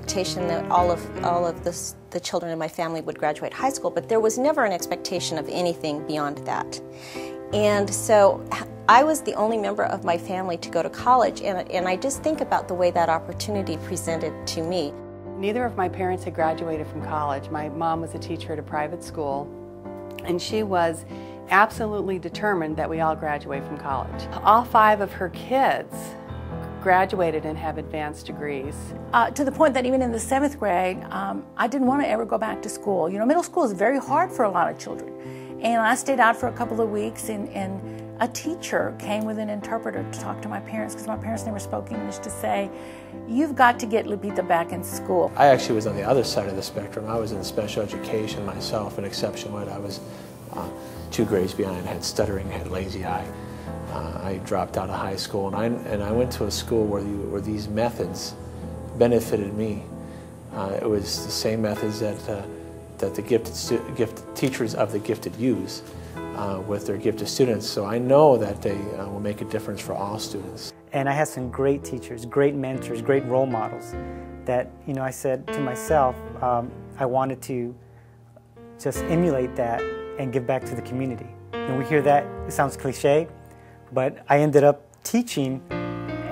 expectation that all of the children in my family would graduate high school, but there was never an expectation of anything beyond that. And so I was the only member of my family to go to college, and I just think about the way that opportunity presented to me. Neither of my parents had graduated from college. My mom was a teacher at a private school, and she was absolutely determined that we all graduate from college. All 5 of her kids graduated and have advanced degrees. To the point that even in the 7th grade, I didn't want to ever go back to school. You know, middle school is very hard for a lot of children. And I stayed out for a couple of weeks, and a teacher came with an interpreter to talk to my parents, because my parents never spoke English, to say, you've got to get Lupita back in school. I actually was on the other side of the spectrum. I was in special education myself, an exception when I was 2 grades behind, had stuttering, had lazy eye. I dropped out of high school, and I went to a school where these methods benefited me. It was the same methods that the gifted teachers of the gifted use with their gifted students. So I know that they will make a difference for all students. And I had some great teachers, great mentors, great role models that, you know, I said to myself, I wanted to just emulate that and give back to the community. And we hear that, it sounds cliche, but I ended up teaching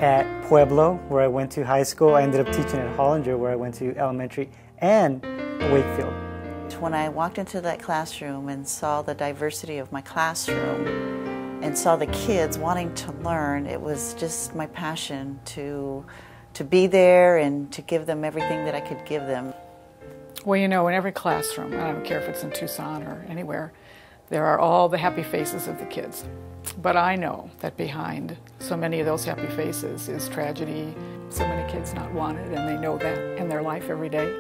at Pueblo, where I went to high school. I ended up teaching at Hollinger, where I went to elementary, and Wakefield. When I walked into that classroom and saw the diversity of my classroom and saw the kids wanting to learn, it was just my passion to be there and to give them everything that I could give them. Well, you know, in every classroom, I don't care if it's in Tucson or anywhere, there are all the happy faces of the kids. But I know that behind so many of those happy faces is tragedy. So many kids not wanted, and they know that in their life every day.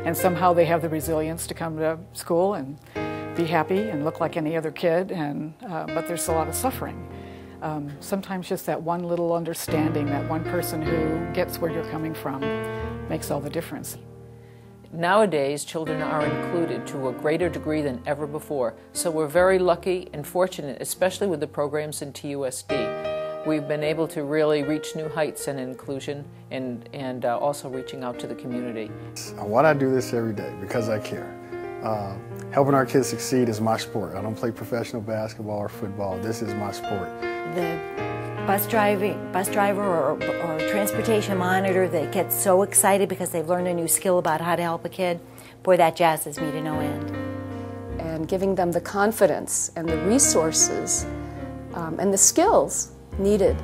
And somehow they have the resilience to come to school and be happy and look like any other kid, but there's a lot of suffering. Sometimes just that one little understanding, that one person who gets where you're coming from, makes all the difference. Nowadays, children are included to a greater degree than ever before, so we're very lucky and fortunate, especially with the programs in TUSD. We've been able to really reach new heights in inclusion and also reaching out to the community. Why do I do this every day? Because I care. Helping our kids succeed is my sport. I don't play professional basketball or football. This is my sport. The bus driver or transportation monitor that gets so excited because they've learned a new skill about how to help a kid, boy, that jazzes me to no end. And giving them the confidence and the resources and the skills needed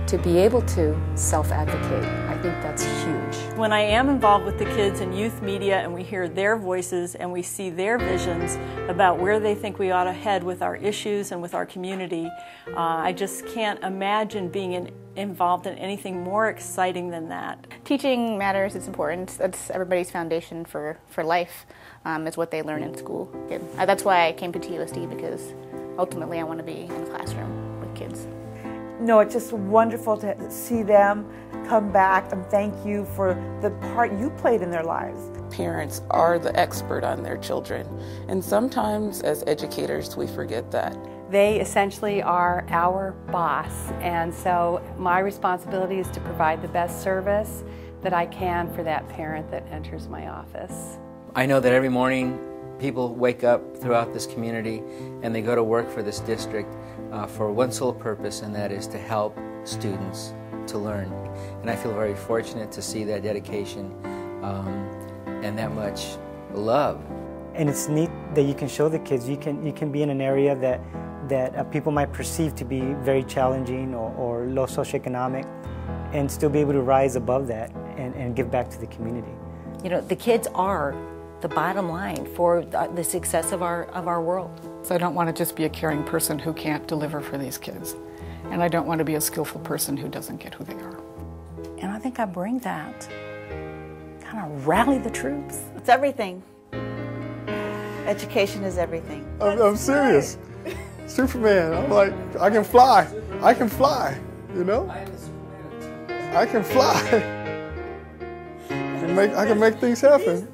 to be able to self-advocate. I think that's huge. When I am involved with the kids in youth media and we hear their voices and we see their visions about where they think we ought to head with our issues and with our community, I just can't imagine being involved in anything more exciting than that. Teaching matters, it's important. That's everybody's foundation for life, is what they learn in school. That's why I came to TUSD, because ultimately I want to be in the classroom with kids. No, it's just wonderful to see them come back, and thank you for the part you played in their lives. Parents are the expert on their children, and sometimes as educators we forget that. They essentially are our boss, and so my responsibility is to provide the best service that I can for that parent that enters my office. I know that every morning people wake up throughout this community and they go to work for this district for one sole purpose, and that is to help students to learn. And I feel very fortunate to see that dedication and that much love. And it's neat that you can show the kids you can be in an area that people might perceive to be very challenging or low socioeconomic, and still be able to rise above that and give back to the community. You know, the kids are the bottom line for the success of our world. So I don't want to just be a caring person who can't deliver for these kids. And I don't want to be a skillful person who doesn't get who they are. And I think I bring that, kind of rally the troops. It's everything. Education is everything. I'm serious. Superman. I'm like, I can fly. I can fly, you know? I can fly. I can make things happen.